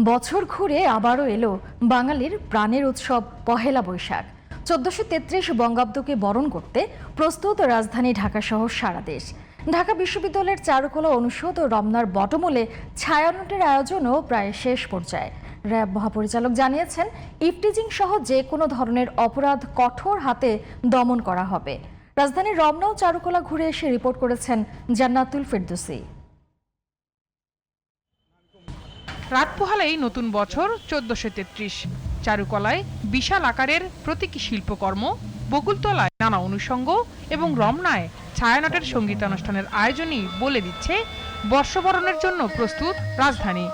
বছর ঘুরে আবারও এলো বাঙালির প্রাণের উৎসব পহেলা বৈশাখ। 1433 বঙ্গাব্দকে বরণ করতে প্রস্তুত রাজধানী ঢাকা সহ সারা দেশ। ঢাকা বিশ্ববিদ্যালয়ের চারুকলা অনুষদ ও রমনার বটমূলে ছায়ানটের আয়োজনও প্রায় শেষ পর্যায়ে। র্যাব মহাপরিচালক জানিয়েছেন, ইফটিজিং সহ যে কোনো ধরনের অপরাধ কঠোর হাতে দমন করা হবে। রাজধানীর রমনা ও চারুকলা ঘুরে এসে রিপোর্ট করেছেন জান্নাতুল ফেরদৌসী। রাত পোহালেই নতুন বছর 1433। চারুকলায় বিশাল আকারের প্রতীকী শিল্পকর্ম, বকুলতলায় নানা অনুষঙ্গ এবং রমনায় ছায়ানটের সঙ্গীতানুষ্ঠানের আয়োজনই বলে দিচ্ছে বর্ষবরণের জন্য প্রস্তুত রাজধানী।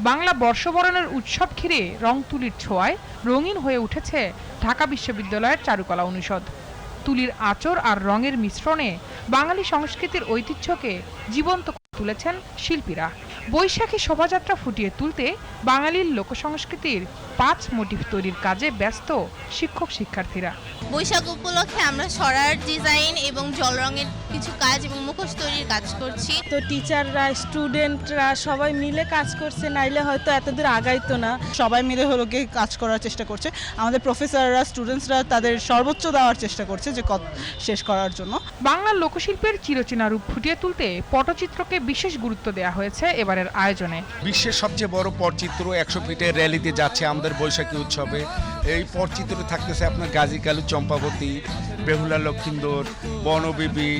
বাংলা বর্ষবরণের উৎসব ঘিরে রং তুলির ছোঁয়ায় রঙিন হয়ে উঠেছে ঢাকা বিশ্ববিদ্যালয়ের চারুকলা অনুষদ। তুলির আঁচড় আর রঙের মিশ্রণে বাঙালি সংস্কৃতির ঐতিহ্যকে জীবন্ত তুলেছেন শিল্পীরা। বৈশাখী শোভাযাত্রা ফুটিয়ে তুলতে বাঙালির লোকসংস্কৃতির 5 মোটিভ তৈরির কাজে ব্যস্ত শিক্ষক শিক্ষার্থীরা। বৈশাখ উপলক্ষে আমরা সরার ডিজাইন এবং জল রঙের কিছু কাজ এবং মুখোশ তৈরির কাজ করছি। তো টিচাররা, স্টুডেন্টরা সবাই মিলে কাজ করছে, নাইলে হয়তো এতদূর আগাইতো না। সবাই মিলে হলো গিয়ে কাজ করার চেষ্টা করছে। আমাদের প্রফেসররা, স্টুডেন্টসরা তাদের সর্বোচ্চ দেওয়ার চেষ্টা করছে যে শেষ করার জন্য। বাংলার লোকশিল্পের চিরচেনা রূপ ফুটিয়ে তুলতে পটচিত্রকে বিশেষ গুরুত্ব দেওয়া হয়েছে এবারের আয়োজনে। বিশ্বের সবচেয়ে বড় পটচিত্র 100 ফিটের র্যালিতে যাচ্ছে আমাদের বৈশাখী উৎসবে। এই পটচিত্রে থাকতেছে আপনার গাজী কালু, চম্পাবতী, বেহুলা লক্ষিন্দর, বনবিবি,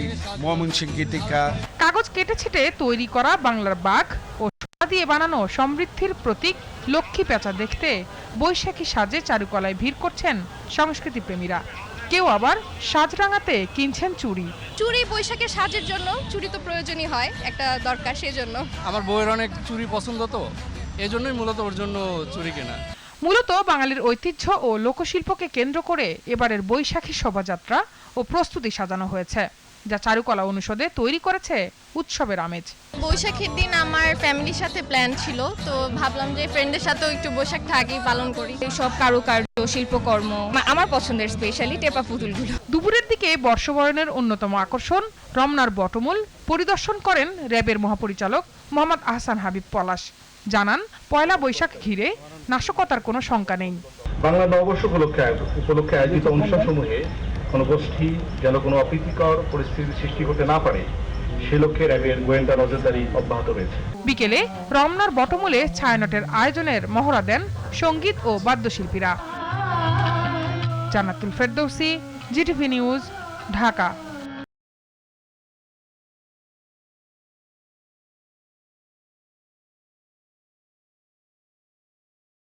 ময়মনসিংহ গীতিকা। কাগজ কেটে ছেটে তৈরি করা বাংলার বাঘ ও সোনা দিয়ে বানানো সমৃদ্ধির প্রতীক লক্ষ্মী পেঁচা দেখতে বৈশাখী সাজে চারুকলায় ভিড় করছেন সংস্কৃতি প্রেমীরা। কেউ আবার সাজ রাঙাতে কিনছেন চুড়ি। চুড়ি বৈশাখের সাজের জন্য চুড়ি তো প্রয়োজনই হয়, একটা দরকার, সেজন্য। আমার বউয়ের অনেক চুড়ি পছন্দ, তো এজন্যই মূলত ওর জন্য চুড়ি কেনা। মূলত বাঙালির ঐতিহ্য ও লোকশিল্পকে কেন্দ্র করে এবারের বৈশাখী শোভাযাত্রা ও প্রস্তুতি সাজানো হয়েছে, যা চারুকলা অনুষদে তৈরি করেছে উৎসবের আমেজ। বৈশাখের দিন আমার ফ্যামিলির সাথে প্ল্যান ছিল, তো ভাবলাম যে ফ্রেন্ডের সাথেও একটু বৈশাখ থাকি, পালন করি। সব কারুকার্য, শিল্পকর্ম, আমার পছন্দের স্পেশালি টেপা পুতুলগুলো। দুপুরের দিকে বর্ষবরণের অন্যতম আকর্ষণ রমনার বটমূল পরিদর্শন করেন র্যাবের মহাপরিচালক মোহাম্মদ আহসান হাবিব পলাশ। জানান, পয়লা বৈশাখ ঘিরে নাশকতার কোনো শঙ্কা নেই। বাংলা নববর্ষ উপলক্ষে আয়োজিত অনুষ্ঠানসমূহে কোনো গোষ্ঠী যেন কোনো অপ্রীতিকর পরিস্থিতি সৃষ্টি করতে না পারে, সে লক্ষ্যে র্যাবের গোয়েন্দা নজরদারি অব্যাহত রয়েছে। বিকেলে রমনার বটমূলে ছায়ানটের আয়োজনের মহড়া দেন সঙ্গীত ও বাদ্যশিল্পীরা। জান্নাতুল ফেরদৌসী, জিটিভি নিউজ, ঢাকা।